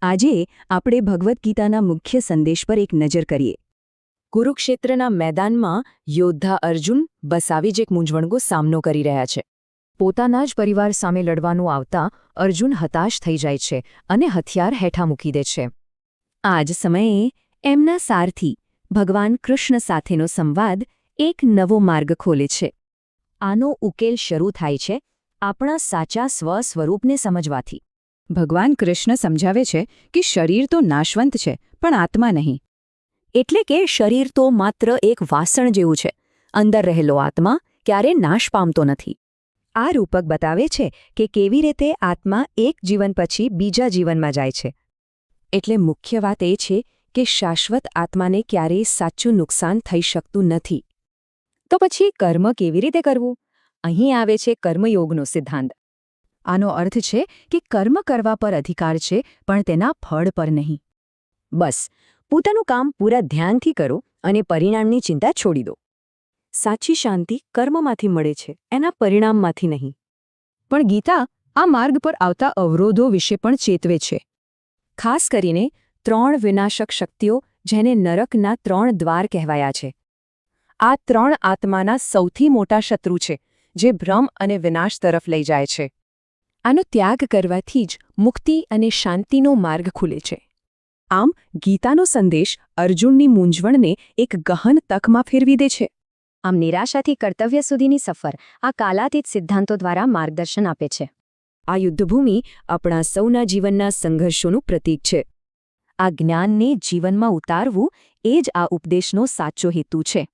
આજે આપણે ભગવદ્ ગીતાના મુખ્ય સંદેશ પર એક નજર કરીએ. કુરુક્ષેત્રના મેદાનમાં યોદ્ધા અર્જુન બસાવી જ એક મૂંઝવણનો સામનો કરી રહ્યા છે. પોતાના જ પરિવાર સામે લડવાનું આવતા અર્જુન હતાશ થઈ જાય છે અને હથિયાર હેઠા મૂકી દે છે. આ જ સમયે એમના સારથી ભગવાન કૃષ્ણ સાથેનો સંવાદ એક નવો માર્ગ ખોલે છે. આનો ઉકેલ શરૂ થાય છે આપણા સાચા સ્વસ્વરૂપને સમજવાથી. ભગવાન કૃષ્ણ સમજાવે છે કે શરીર તો નાશવંત છે પણ આત્મા નહીં. એટલે કે શરીર તો માત્ર એક વાસણ જેવું છે, અંદર રહેલો આત્મા ક્યારે નાશ પામતો નથી. આ રૂપક બતાવે છે કે કેવી રીતે આત્મા એક જીવન પછી બીજા જીવનમાં જાય છે. એટલે મુખ્ય વાત એ છે કે શાશ્વત આત્માને ક્યારેય સાચું નુકસાન થઈ શકતું નથી. તો પછી કર્મ કેવી રીતે કરવું? અહીં આવે છે કર્મયોગનો સિદ્ધાંત. આનો અર્થ છે કે કર્મ કરવા પર અધિકાર છે પણ તેના ફળ પર નહીં. બસ પોતાનું કામ પૂરા ધ્યાનથી કરો અને પરિણામની ચિંતા છોડી દો. સાચી શાંતિ કર્મમાંથી મળે છે, એના પરિણામમાંથી નહીં. પણ ગીતા આ માર્ગ પર આવતા અવરોધો વિશે પણ ચેતવે છે. ખાસ કરીને 3 વિનાશક શક્તિઓ, જેને નરકના 3 દ્વાર કહેવાયા છે. આ 3 આત્માના સૌથી મોટા શત્રુ છે, જે ભ્રમ અને વિનાશ તરફ લઈ જાય છે. આનો ત્યાગ કરવાથી જ મુક્તિ અને શાંતિનો માર્ગ ખુલે છે. આમ ગીતાનો સંદેશ અર્જુનની મૂંઝવણને એક ગહન તકમાં ફેરવી દે છે. આમ નિરાશાથી કર્તવ્ય સુધીની સફર આ કાલાતીત સિદ્ધાંતો દ્વારા માર્ગદર્શન આપે છે. આ યુદ્ધભૂમિ આપણા સૌના જીવનના સંઘર્ષોનું પ્રતીક છે. આ જ્ઞાનને જીવનમાં ઉતારવું એ જ આ ઉપદેશનો સાચો હેતુ છે.